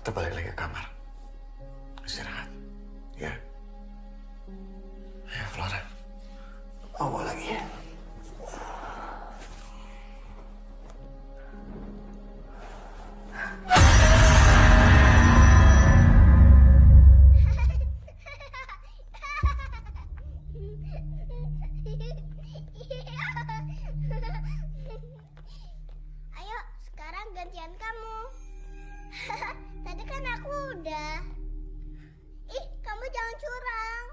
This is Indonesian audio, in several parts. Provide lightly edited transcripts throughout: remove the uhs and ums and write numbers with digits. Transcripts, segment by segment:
Kita balik lagi ke kamar. Istirahat. Ya. Ayo, Flora. Bawa lagi ya. Ayo, sekarang gantian kamu. Tadi kan aku udah. Ih, kamu jangan curang.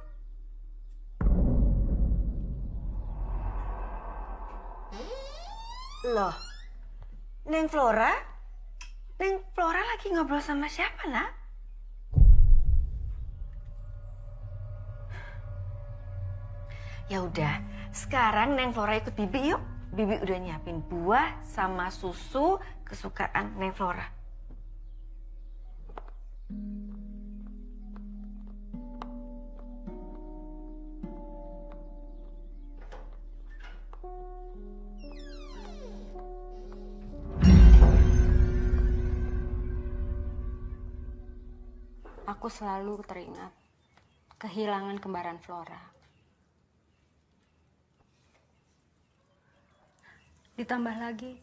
Loh, Neng Flora? Neng Flora lagi ngobrol sama siapa, nak? Ya udah, sekarang Neng Flora ikut Bibi yuk. Bibi udah nyiapin buah sama susu kesukaan Neng Flora. Aku selalu teringat kehilangan kembaran Flora. Ditambah lagi,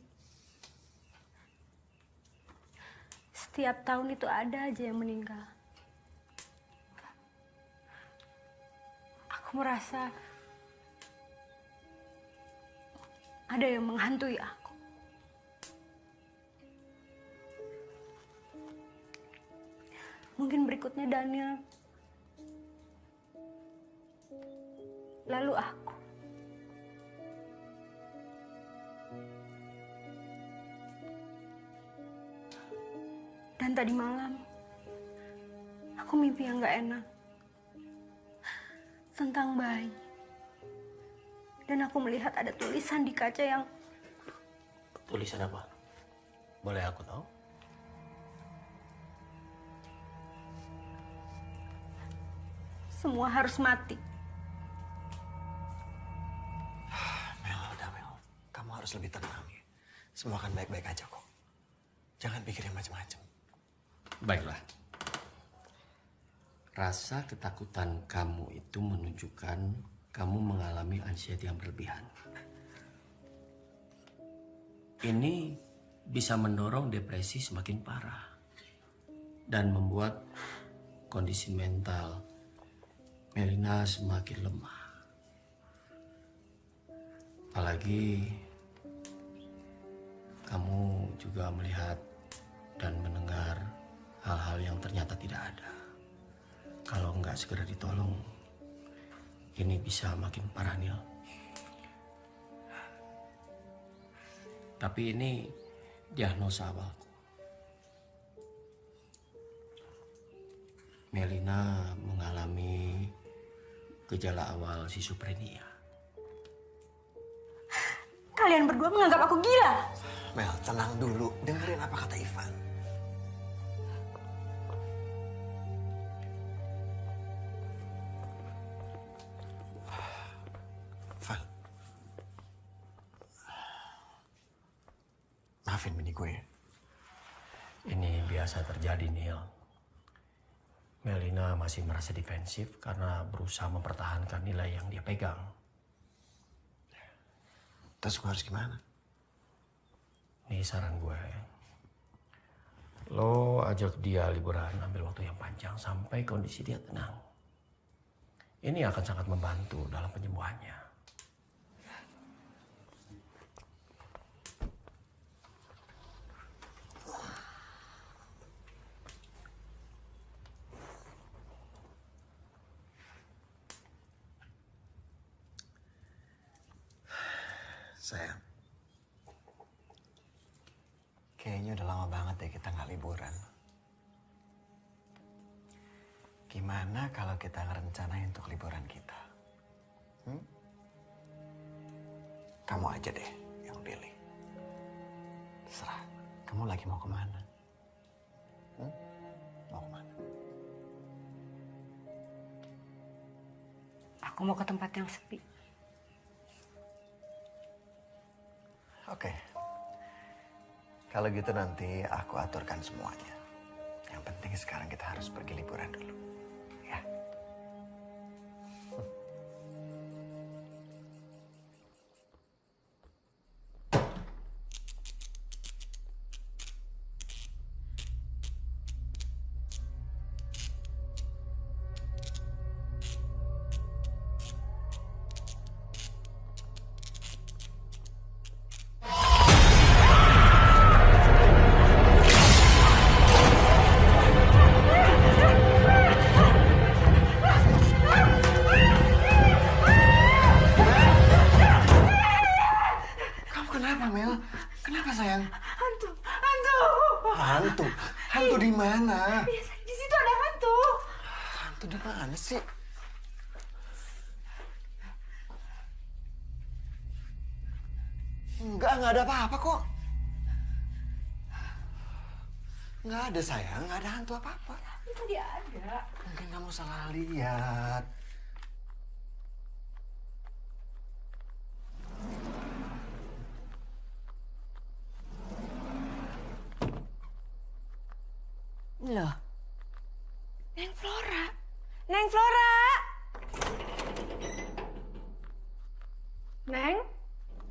setiap tahun itu ada aja yang meninggal. Aku merasa ada yang menghantui aku. Mungkin berikutnya Daniel. Lalu aku. Dan tadi malam, aku mimpi yang gak enak. Tentang bayi. Dan aku melihat ada tulisan di kaca yang... Tulisan apa? Boleh aku tahu? Semua harus mati. Mel, udah Mel. Kamu harus lebih tenang ya. Semua akan baik-baik aja kok. Jangan pikirin macam-macam. Baiklah. Rasa ketakutan kamu itu menunjukkan kamu mengalami anxiety yang berlebihan. Ini bisa mendorong depresi semakin parah dan membuat kondisi mental Melina semakin lemah. Apalagi kamu juga melihat dan mendengar hal-hal yang ternyata tidak ada. Kalau nggak segera ditolong, ini bisa makin parah, Nil. Tapi ini diagnosa awalku. Melina mengalami gejala awal schizophrenia. Kalian berdua menganggap aku gila. Mel, tenang dulu. Dengerin apa kata Ivan. Val. Maafin bini gue ya. Ini biasa terjadi, Neil. Melina masih merasa defensif karena berusaha mempertahankan nilai yang dia pegang. Terus gue harus gimana? Nih saran gue. Lo ajak dia liburan, ambil waktu yang panjang sampai kondisi dia tenang. Ini akan sangat membantu dalam penyembuhannya. Sayang. Kayaknya udah lama banget ya kita nggak liburan. Gimana kalau kita ngerencanain untuk liburan kita? Kamu aja deh yang pilih. Terserah. Kamu lagi mau kemana? Mau kemana? Aku mau ke tempat yang sepi. Oke. Kalau gitu nanti aku aturkan semuanya. Yang penting sekarang kita harus pergi liburan dulu. Ya. Kenapa, Mel? Kenapa, sayang? Hantu. Hantu? Hantu di mana? Di situ ada hantu. Hantu di mana sih? Enggak ada apa-apa kok. Enggak ada, sayang. Enggak ada hantu apa-apa. Itu dia ada. Mungkin kamu salah lihat. Loh. Neng Flora. Neng Flora.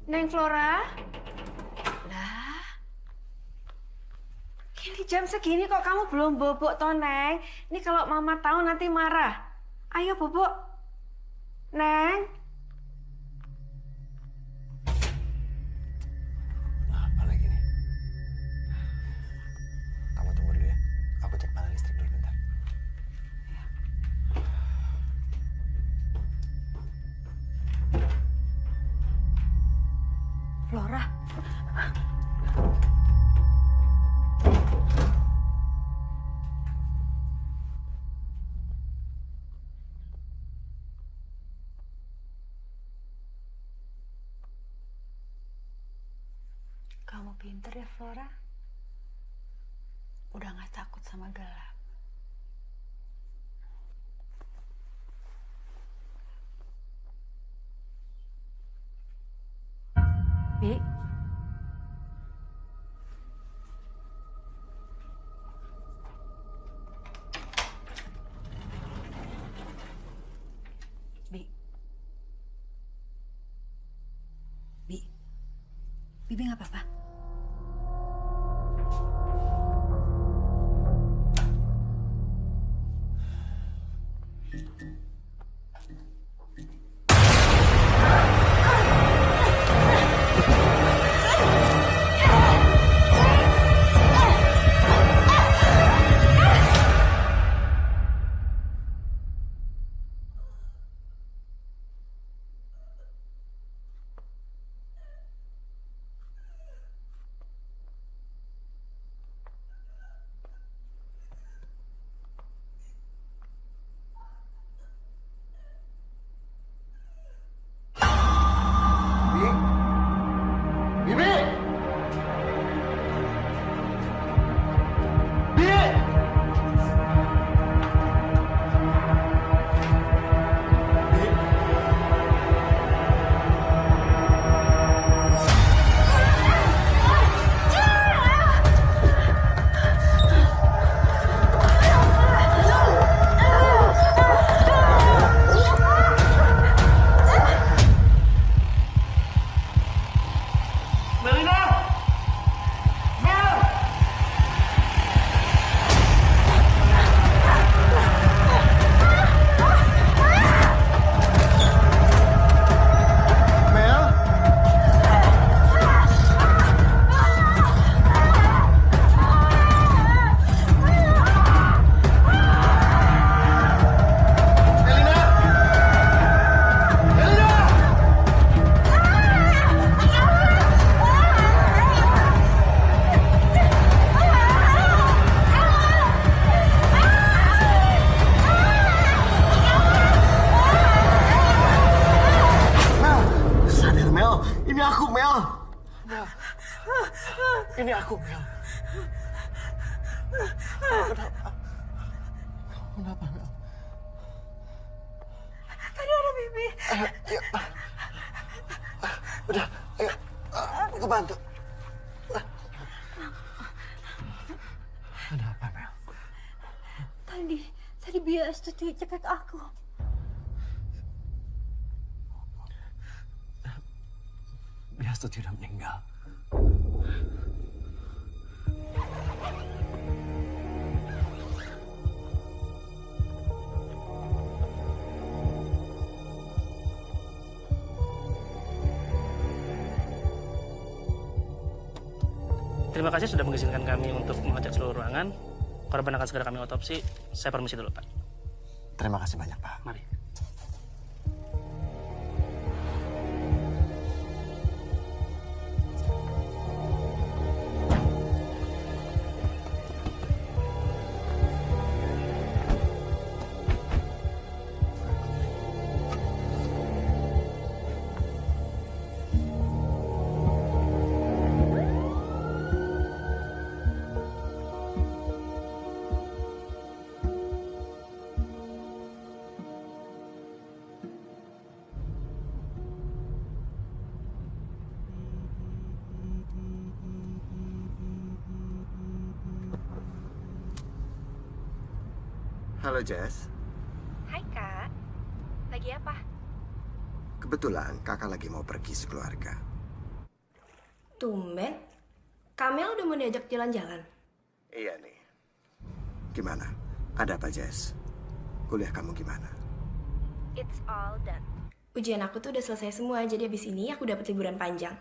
Neng Flora. Lah. Ini jam segini kok kamu belum bobok toh, Neng? Ini kalau Mama tahu nanti marah. Ayo bobok. Neng. Apa lagi nih? Kamu tunggu dulu ya. Aku cek panel listrik dulu bentar. Flora. Kamu pinter ya, Flora. Udah gak takut sama gelap. Bi. Bi. Bi. Bibi nggak apa-apa. Ini aku, Mel. Kenapa? Kenapa, Mel? Tadi ada Bibi. Ayo. Udah, ayo. Aku bantu. Ada apa, Mel? Tadi Biastuti cekek aku. Biastuti udah meninggal. Terima kasih sudah mengizinkan kami untuk mengecek seluruh ruangan. Korban akan segera kami otopsi. Saya permisi dulu, Pak. Terima kasih banyak, Pak. Mari. Halo Jess, Hai Kak, lagi apa? kebetulan kakak lagi mau pergi sekeluarga. Tumben, Kamel udah mau diajak jalan-jalan. Iya nih. Gimana? Ada apa Jess? Kuliah kamu gimana? It's all done. Ujian aku tuh udah selesai semua, jadi abis ini aku dapat liburan panjang.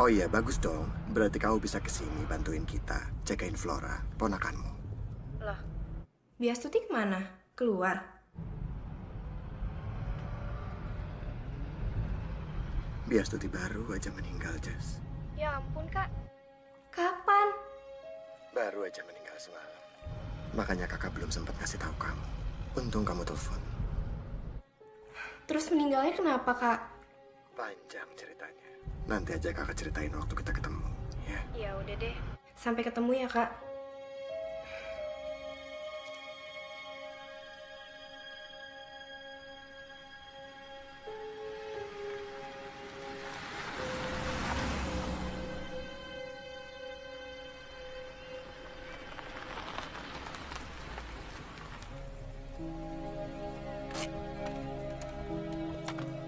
Oh iya, bagus dong. Berarti kamu bisa kesini bantuin kita jagain Flora, ponakanmu. Loh, Biastuti kemana? Keluar? Biastuti baru aja meninggal, Jess. Ya ampun Kak. Kapan? Baru aja meninggal semalam. Makanya kakak belum sempat kasih tahu kamu. Untung kamu telepon. Terus meninggalnya kenapa Kak? Panjang ceritanya. Nanti aja kakak ceritain waktu kita ketemu, ya. Ya udah deh. Sampai ketemu ya Kak.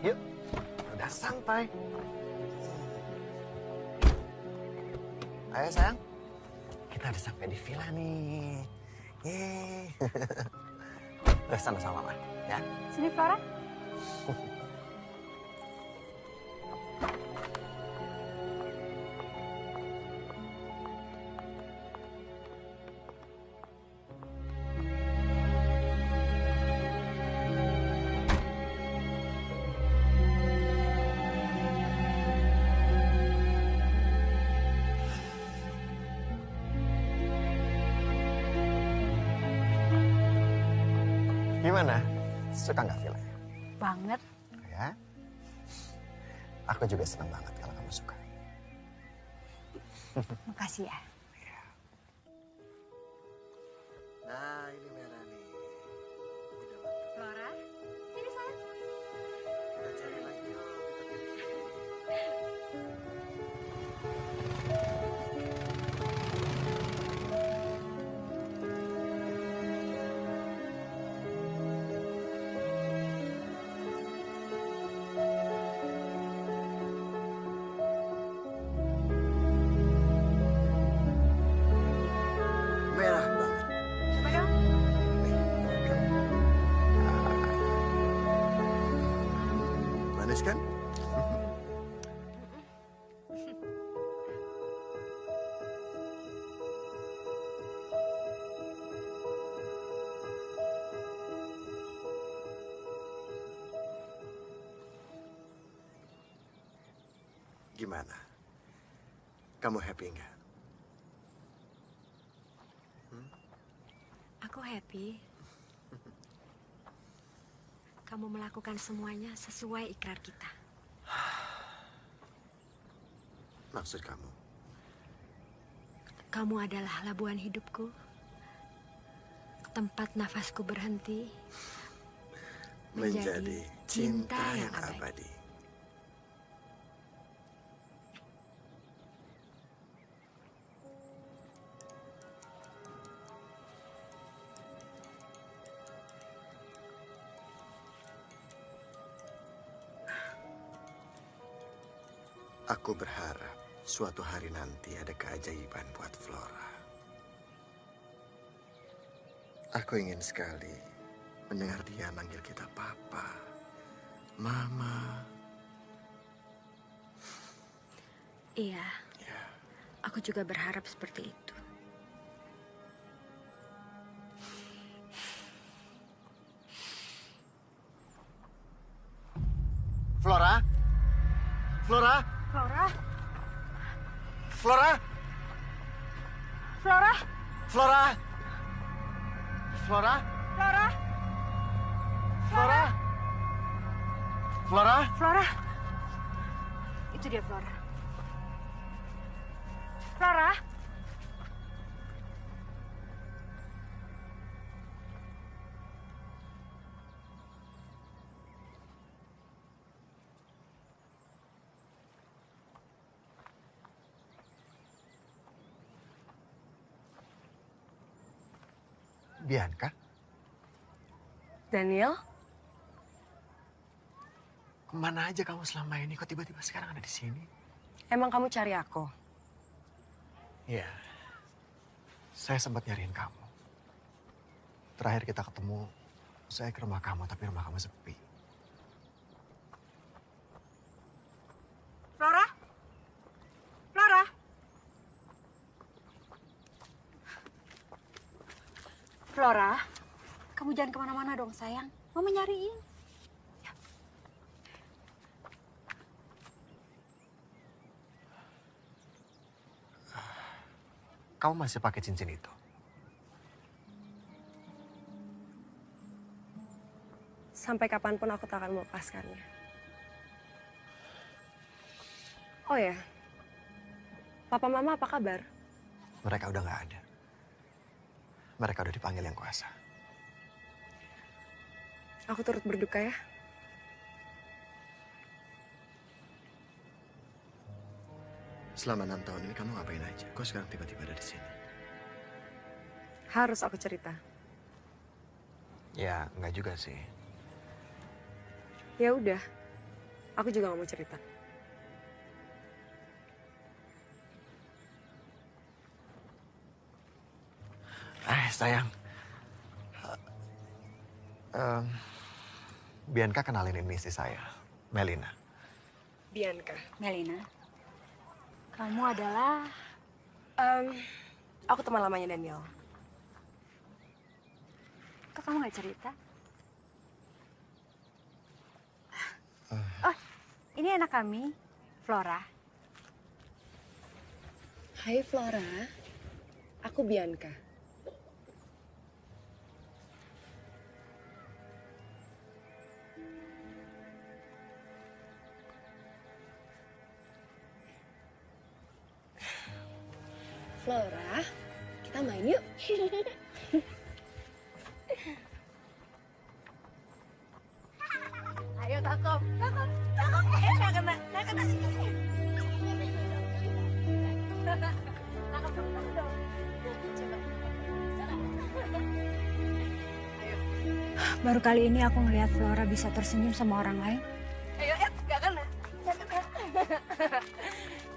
Yuk, udah sampai. Ayo sayang, kita udah sampai di villa nih. Yeay. Udah sama-sama mama, ya. Sini Flora. Gimana? Suka nggak villa-nya? Banget. Ya. Aku juga senang banget kalau kamu suka. Makasih ya. Nah, ini merah nih. Udah mantap. Flora, sini sayang. Kita cari lagi yuk. Merah banget. Coba dong. Nih, makan. Manis kan? Gimana? Kamu happy nggak? Aku happy. Kamu melakukan semuanya sesuai ikrar kita. Maksud kamu? Kamu adalah labuan hidupku. Tempat nafasku berhenti. Menjadi cinta yang abadi. Aku berharap suatu hari nanti ada keajaiban buat Flora. Aku ingin sekali mendengar dia manggil kita Papa, Mama. Iya, Ya, aku juga berharap seperti itu. Flora? Flora? Flora, Flora? Flora, Flora? Flora? Flora, Flora? Flora? Flora. Itu dia Flora. Flora. Bianca, Daniel, kemana aja kamu selama ini? Kok tiba-tiba sekarang ada di sini? emang kamu cari aku? Iya, saya sempat nyariin kamu. Terakhir kita ketemu, saya ke rumah kamu, tapi rumah kamu sepi. Flora. Flora. Flora, kamu jangan kemana-mana dong sayang. Mama nyariin. Kamu masih pakai cincin itu? Sampai kapanpun aku tak akan melepaskannya. Oh ya, Papa Mama apa kabar? Mereka udah nggak ada. Mereka udah dipanggil Yang Kuasa. Aku turut berduka ya. Selama 6 tahun ini kamu ngapain aja? Kok sekarang tiba-tiba ada di sini? Harus aku cerita. Ya, nggak juga sih. Ya udah, aku juga gak mau cerita. Sayang. Bianca kenalin ini istri saya, Melina. Bianca. Melina, kamu adalah... Aku teman lamanya Daniel. Kok kamu gak cerita? Oh, ini anak kami, Flora. Hai Flora, aku Bianca. Flora, kita main yuk. Ayo kakak, kakak, kakak, nggak kena, nggak kena. Kakak dong, dong. Coba. Baru kali ini aku ngelihat Flora bisa tersenyum sama orang lain. Ayo, nggak kena, nggak kena.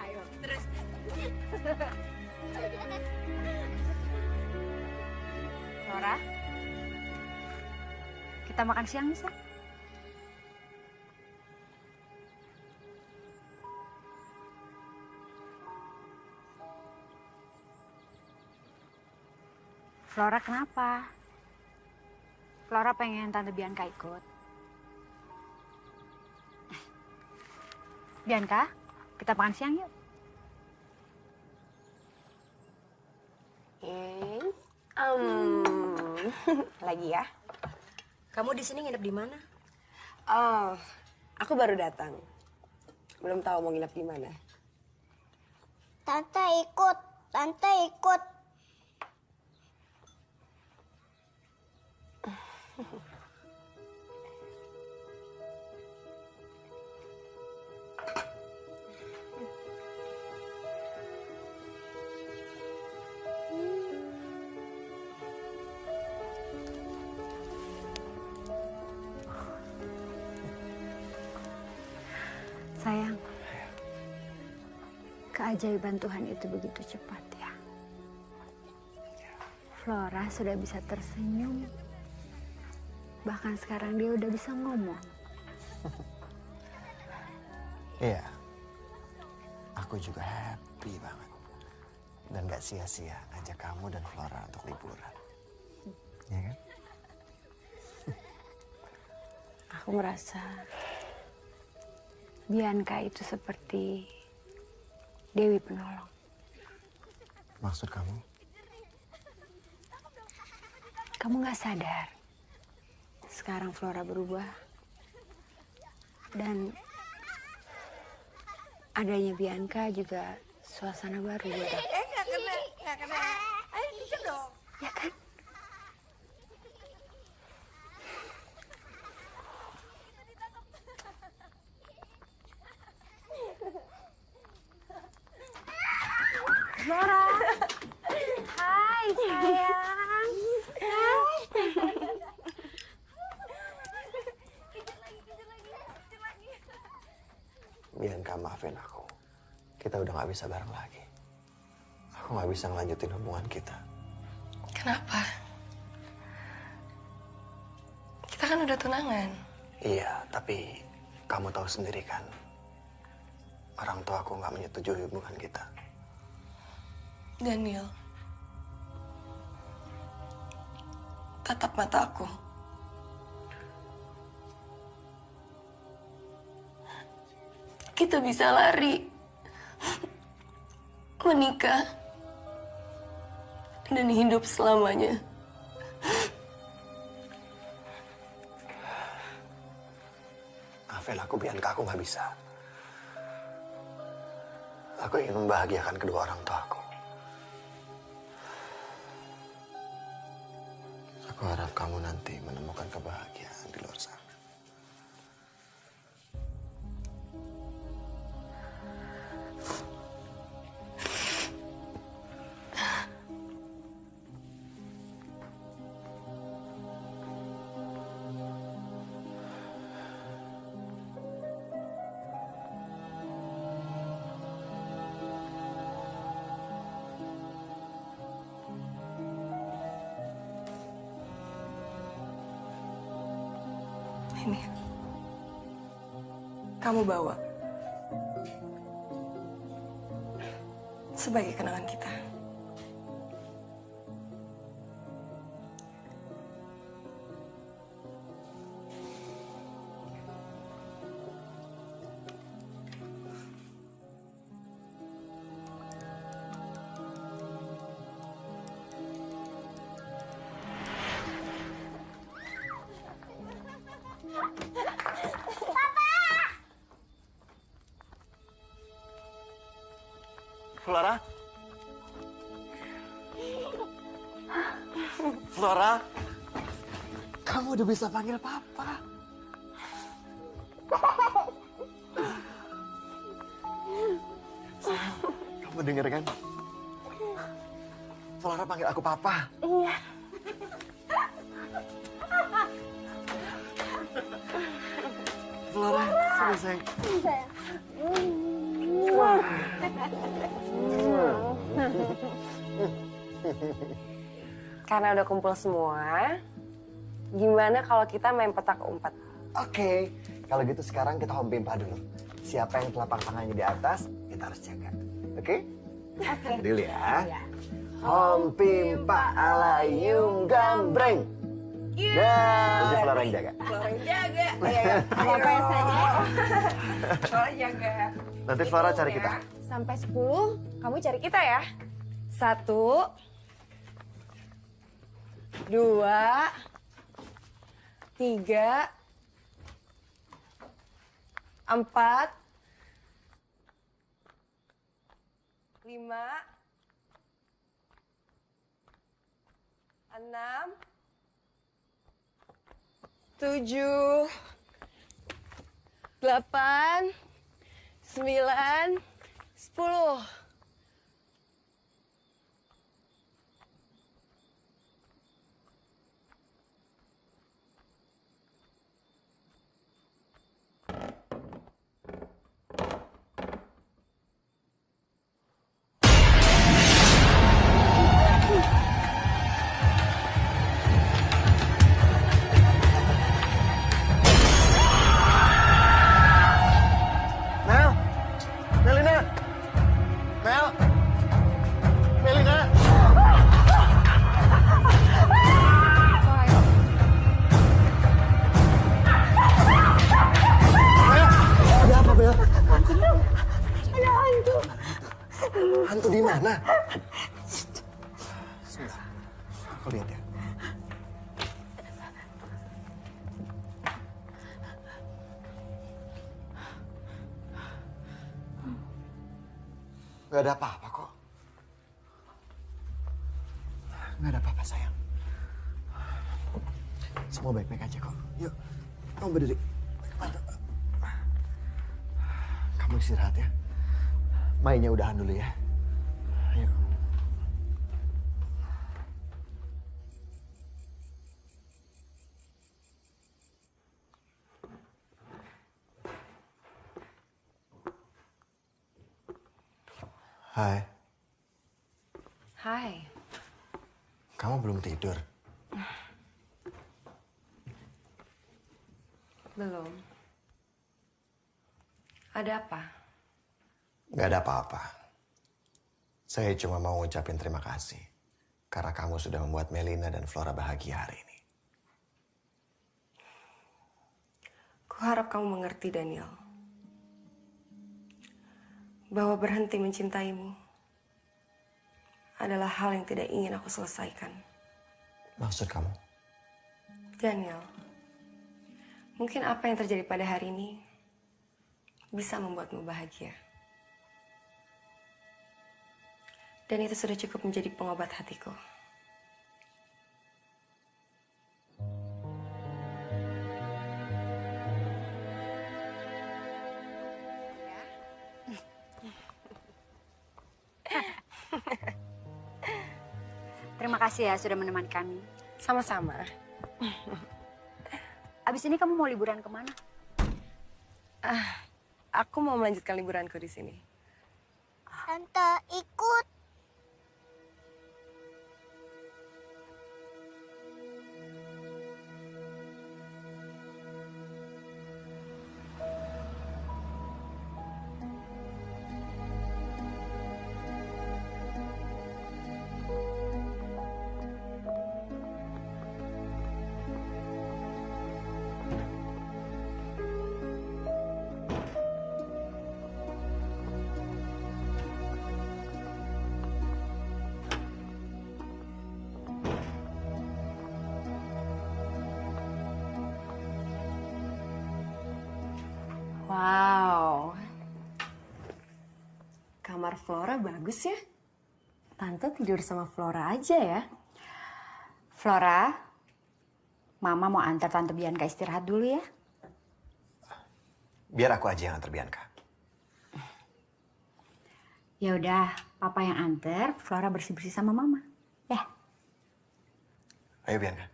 Ayo, terus. Flora, kita makan siang bisa? Flora kenapa? Flora pengen Tante Bianca ikut. Bianca, kita makan siang yuk. Lagi ya. Kamu di sini nginep di mana? Oh, aku baru datang. Belum tahu mau nginep di mana. Tante ikut, tante ikut. Sayang, keajaiban Tuhan itu begitu cepat ya. Flora sudah bisa tersenyum. Bahkan sekarang dia udah bisa ngomong. Iya, aku juga happy banget. Dan gak sia-sia ngajak kamu dan Flora untuk liburan. Iya kan? Aku merasa Bianca itu seperti Dewi Penolong. Maksud kamu? Kamu gak sadar. Sekarang Flora berubah. Dan adanya Bianca juga suasana baru buat aku. Nggak kena. Ayo pinjam dong. Ya kan? Flora. Hai sayang. Bianca, maafin aku. Kita udah gak bisa bareng lagi. Aku gak bisa ngelanjutin hubungan kita. Kenapa? Kita kan udah tunangan. Iya, tapi kamu tahu sendiri kan. Orang tua aku gak menyetujui hubungan kita. Daniel, tatap mata aku. Kita bisa lari, menikah, dan hidup selamanya. Maafin aku, Bianca, aku gak bisa. Aku ingin membahagiakan kedua orang tua aku. Aku harap kamu nanti menemukan kebahagiaan di luar sana. Ini, kamu bawa sebagai kenangan kita. Flora? Flora? Kamu udah bisa panggil Papa. Sayang, kamu denger kan? Flora panggil aku Papa. Iya. Flora, sini sayang. Sayang. Karena udah kumpul semua, gimana kalau kita main petak umpet? Oke, kalau gitu sekarang kita home pimpa dulu. Siapa yang telapak tangannya di atas, kita harus jaga. Oke? Oke. Dulu ya. Home pimpa alayum gambreng. Nanti Flora yang jaga. Flora yang jaga. Apa saja. Flora jaga. Nanti Flora cari kita. Sampai 10, kamu cari kita ya. 1, 2, 3, 4, 5, 6, 7, 8, 9, 10. Hantu di mana? Sebentar. Aku lihat ya. Gak ada apa-apa kok. Gak ada apa-apa sayang. Semua baik-baik aja kok. Yuk, kamu berdiri. Kamu istirahat ya. Mainnya udahan dulu ya. Ayo. Hai. Hai. Kamu belum tidur? Belum. Ada apa? Gak ada apa-apa. Saya cuma mau ngucapin terima kasih. Karena kamu sudah membuat Melina dan Flora bahagia hari ini. Kuharap kamu mengerti, Daniel. Bahwa berhenti mencintaimu adalah hal yang tidak ingin aku selesaikan. Maksud kamu? Daniel, mungkin apa yang terjadi pada hari ini bisa membuatmu bahagia. Dan itu sudah cukup menjadi pengobat hatiku. Terima kasih ya sudah menemani kami. Sama-sama. Abis ini kamu mau liburan kemana? Aku mau melanjutkan liburanku di sini. Tante ikut. Wow. Kamar Flora bagus ya. Tante tidur sama Flora aja ya. Flora, Mama mau antar Tante Bianca istirahat dulu ya. Biar aku aja yang antar Bianca. Ya udah, Papa yang antar, Flora bersih-bersih sama Mama. Ya. Ayo Bianca.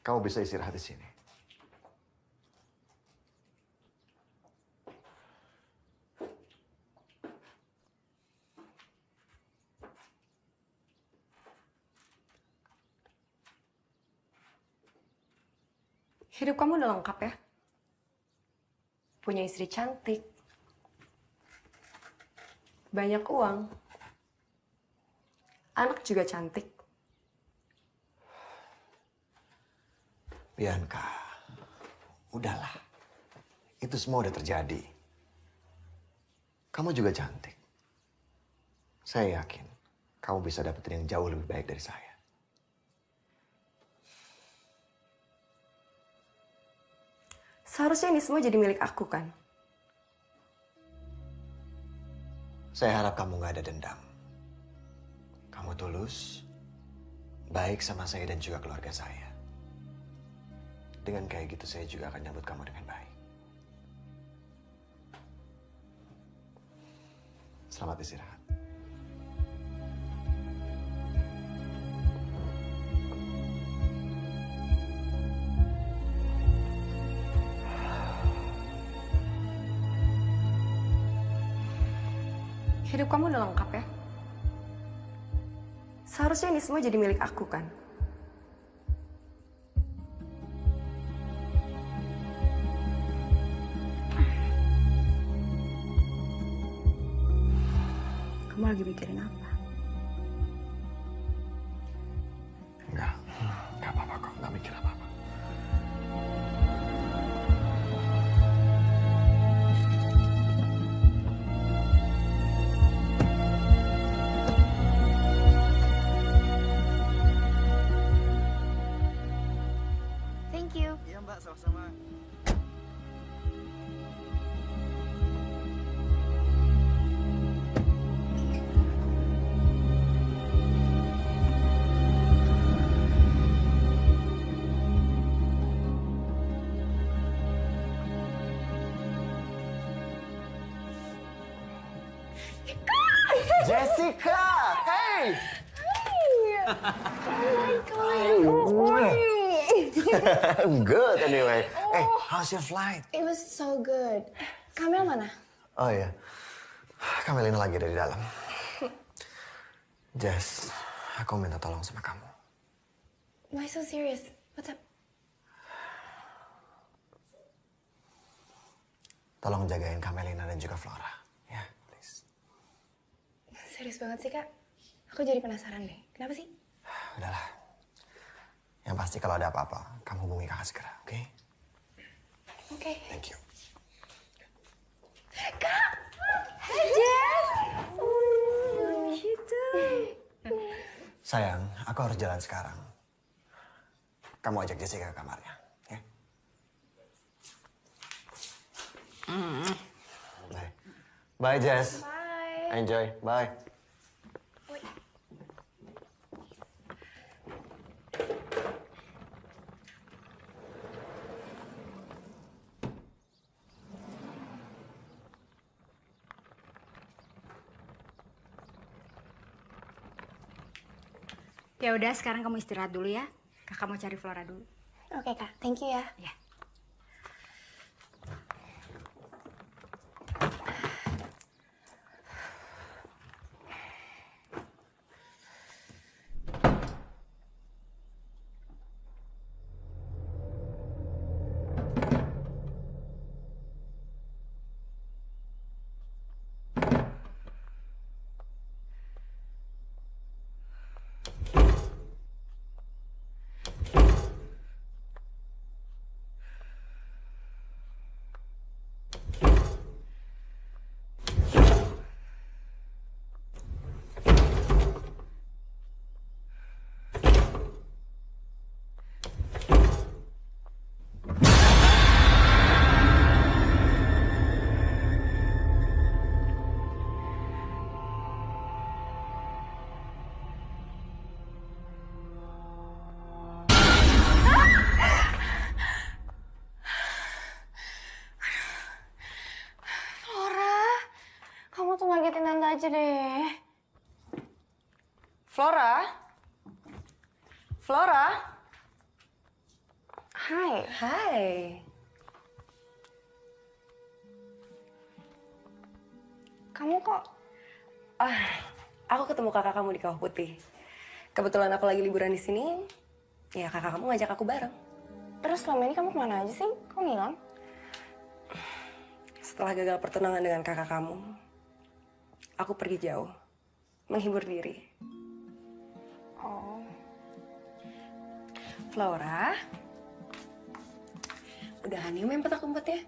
Kamu bisa istirahat di sini. Hidup kamu udah lengkap ya. Punya istri cantik. Banyak uang. Anak juga cantik. Bianca, udahlah. Itu semua udah terjadi. Kamu juga cantik. Saya yakin kamu bisa dapetin yang jauh lebih baik dari saya. Seharusnya ini semua jadi milik aku kan? Saya harap kamu gak ada dendam. Kamu tulus, baik sama saya dan juga keluarga saya. Dengan kayak gitu saya juga akan nyambut kamu dengan baik. Selamat istirahat. Hidup kamu udah lengkap ya? Seharusnya ini semua jadi milik aku kan? Kamu lagi mikirin apa? Enggak apa-apa kok, nggak mikir apa-apa. Thank you. Iya Mbak, sama-sama. Jessica, hey! I'm good anyway. Hey, how's your flight? It was so good. Kamel mana? Oh iya, Kamelina lagi ada di dalam. Jess, aku minta tolong sama kamu. Why so serious? What's up? Tolong jagain Kamelina dan juga Flora. Ya, please. Serius banget sih, Kak. Aku jadi penasaran deh. Kenapa sih? Udahlah. Yang pasti kalau ada apa-apa, kamu hubungi kakak segera, oke? Oke. Thank you. Kak! Hai, Jess! Gitu. Sayang, aku harus jalan sekarang. Kamu ajak Jessica ke kamarnya, ya? Bye. Bye, Jess. Bye. Enjoy. Bye. Ya udah, sekarang kamu istirahat dulu ya. Kakak mau cari Flora dulu. Oke, Kak. Thank you ya. Ya. Ngagetin Tante aja deh. Flora? Flora? Hai. Hai. Kamu kok... Aku ketemu kakak kamu di Kawah Putih. Kebetulan aku lagi liburan di sini. Ya kakak kamu ngajak aku bareng. Terus selama ini kamu kemana aja sih? Kok ngilang? Setelah gagal pertunangan dengan kakak kamu, aku pergi jauh, menghibur diri. Oh. Flora, udahan yuk main petak umpet ya.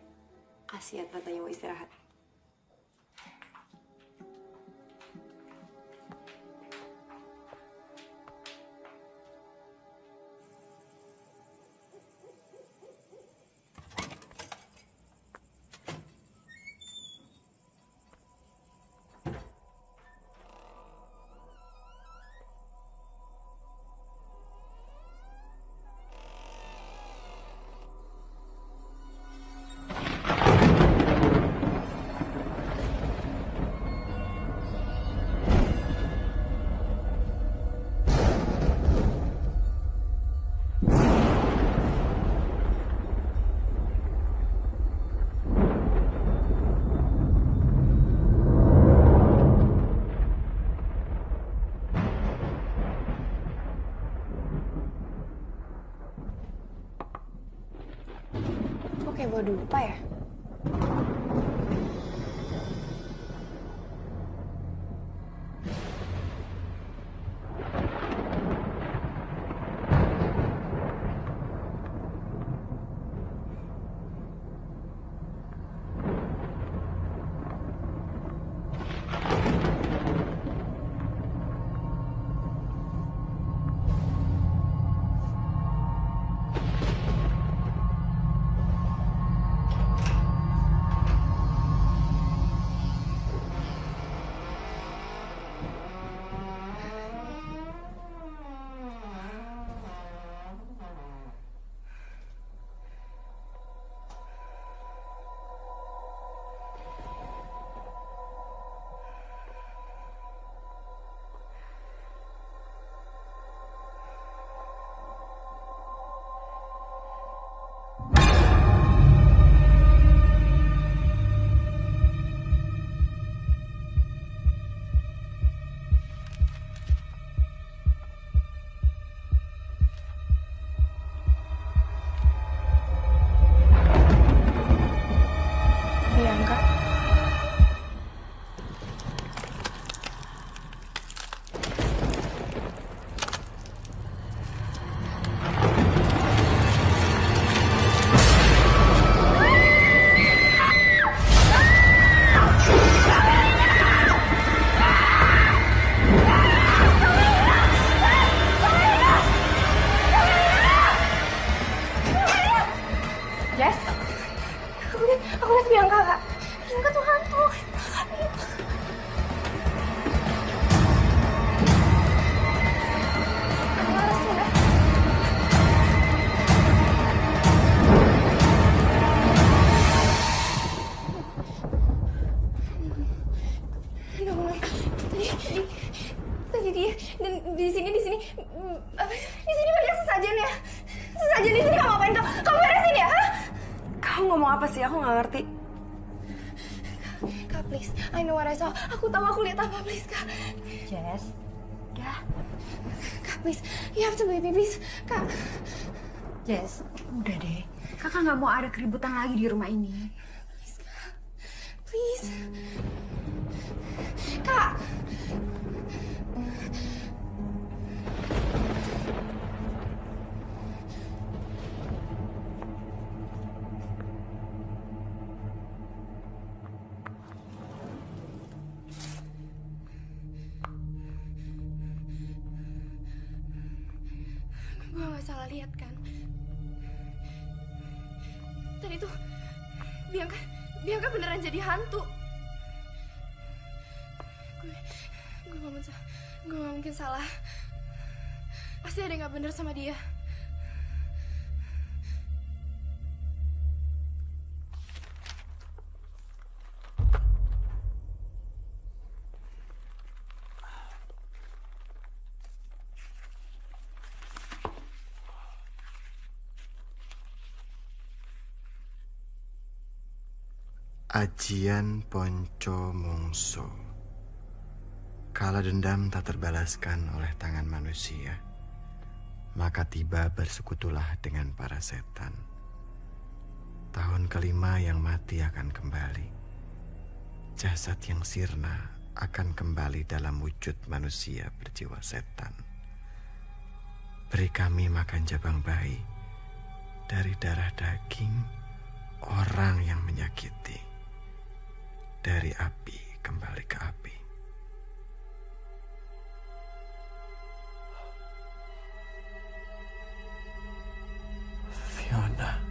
Kasihan tantenya mau istirahat. Kayak bawa dupa ya? aja di sini. Kamu ngapain? Kamu beresin ya, hah? Kamu ngomong apa sih? Aku nggak ngerti. Kak, please. I know what I saw. Aku tahu aku lihat apa, please, Kak. Jess, udah. Kak, please. You have to believe me, please. Kak. Jess, udah deh. Kakak nggak mau ada keributan lagi di rumah ini. Please. Kak. Gue gak salah lihat kan? Tadi tuh Bianca beneran jadi hantu. Gue gak mungkin salah. Pasti ada yang gak bener sama dia. Ajian Ponco Mongso. Kala dendam tak terbalaskan oleh tangan manusia, maka tiba bersekutulah dengan para setan. Tahun kelima yang mati akan kembali. Jasad yang sirna akan kembali dalam wujud manusia berjiwa setan. Beri kami makan jabang bayi dari darah daging orang yang menyakiti. Dari api kembali ke api. Fiona.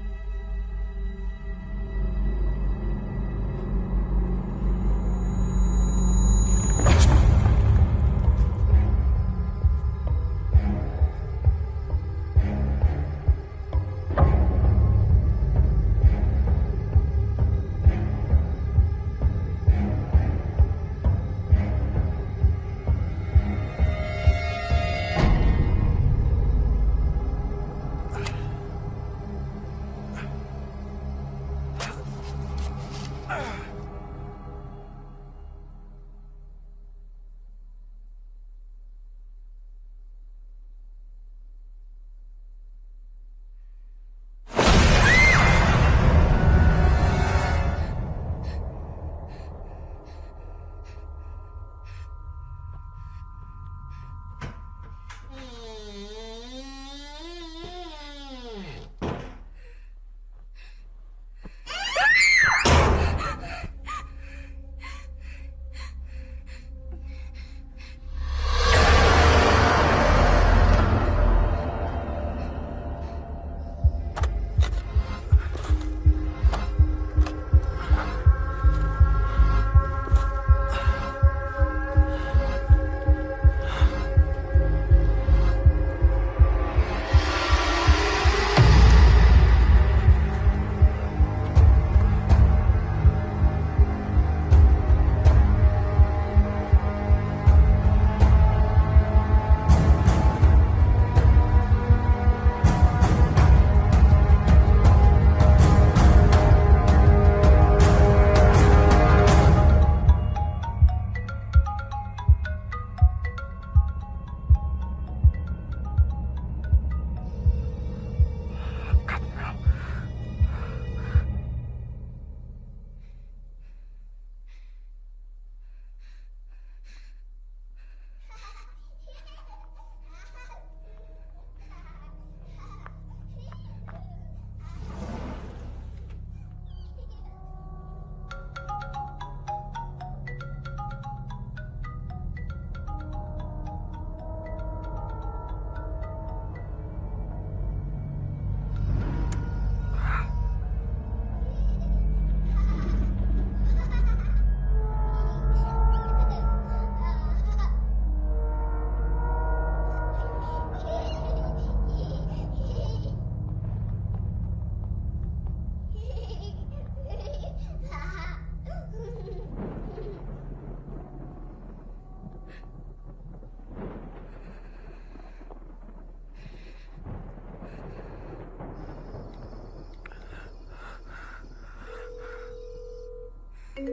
Halo,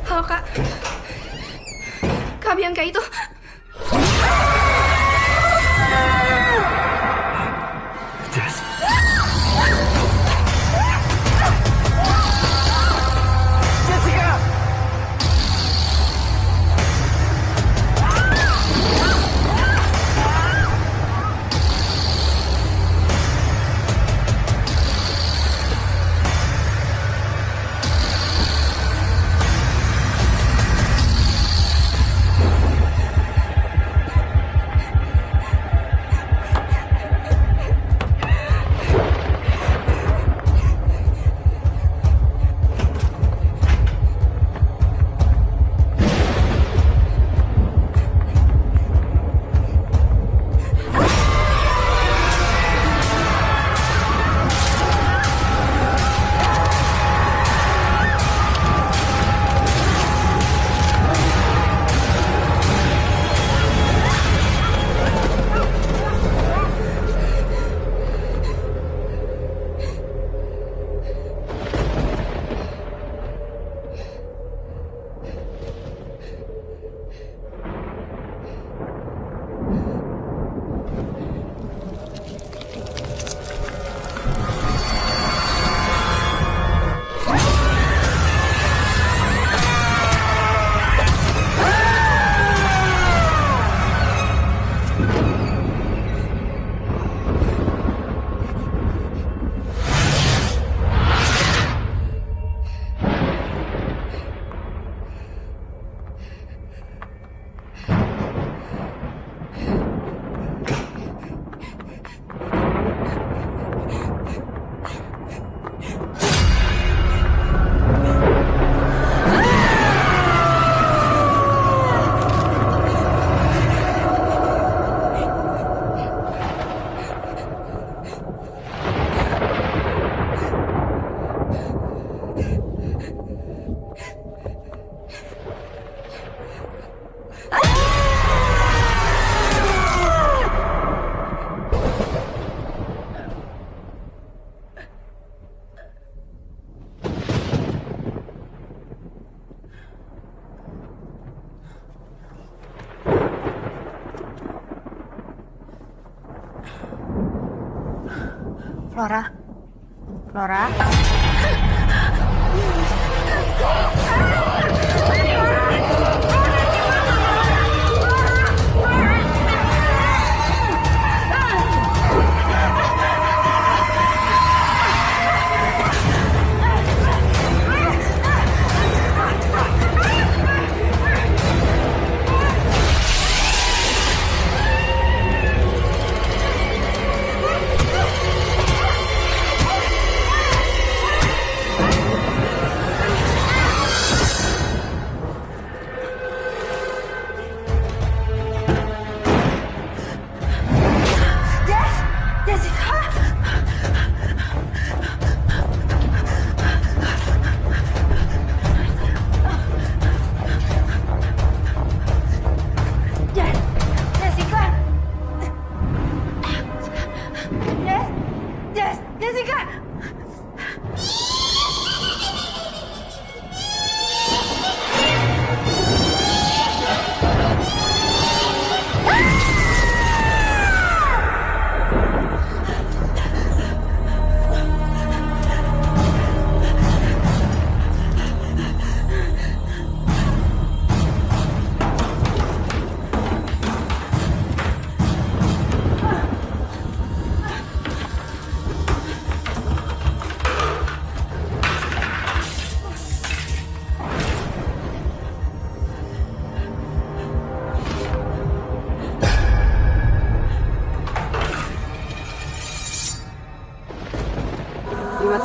halo Kak. Kak Bianca itu. Jess. Jessica! Flora. Flora.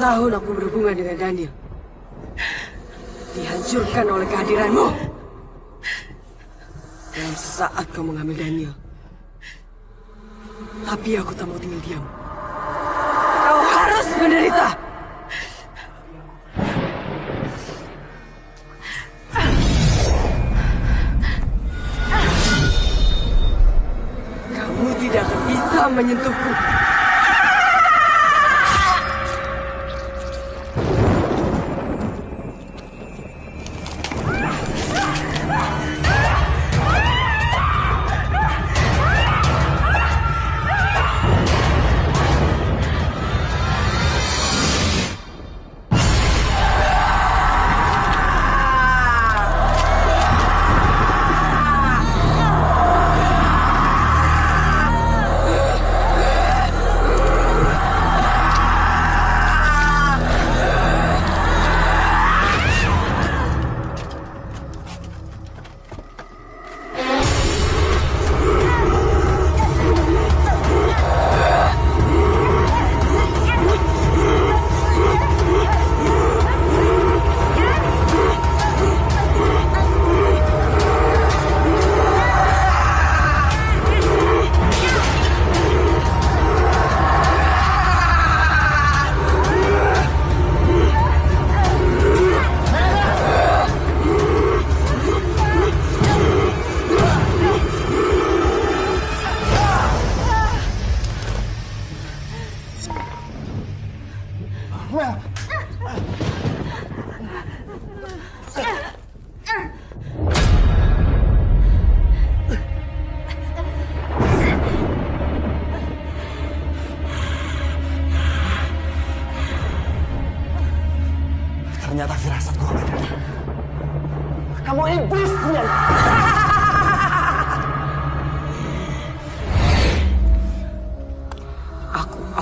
Tahun aku berhubungan dengan Daniel. Dihancurkan oleh kehadiranmu. Dalam sesaat kau mengambil Daniel. Tapi aku tak mau tinggal diam. Kau harus menderita. Kamu tidak akan bisa menyentuhku.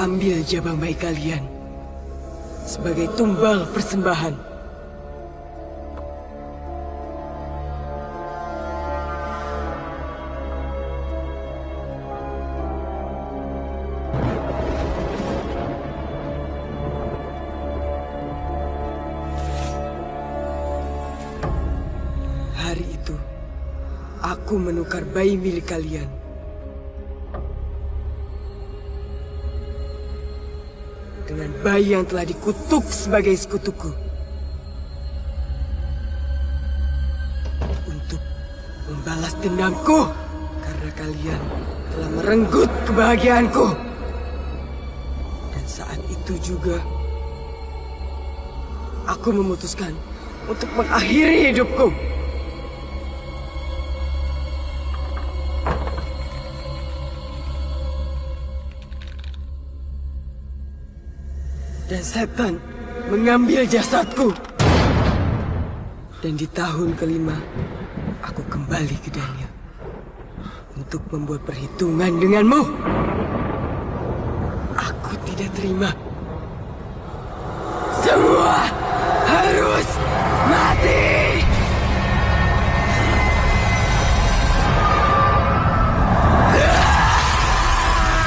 ambil jabang bayi kalian sebagai tumbal persembahan. Hari itu, aku menukar bayi milik kalian dengan bayi yang telah dikutuk sebagai sekutuku untuk membalas dendamku karena kalian telah merenggut kebahagiaanku. Dan saat itu juga aku memutuskan untuk mengakhiri hidupku. Dan setan mengambil jasadku. Dan di tahun kelima, aku kembali ke Dania untuk membuat perhitungan denganmu. Aku tidak terima. Semua harus mati.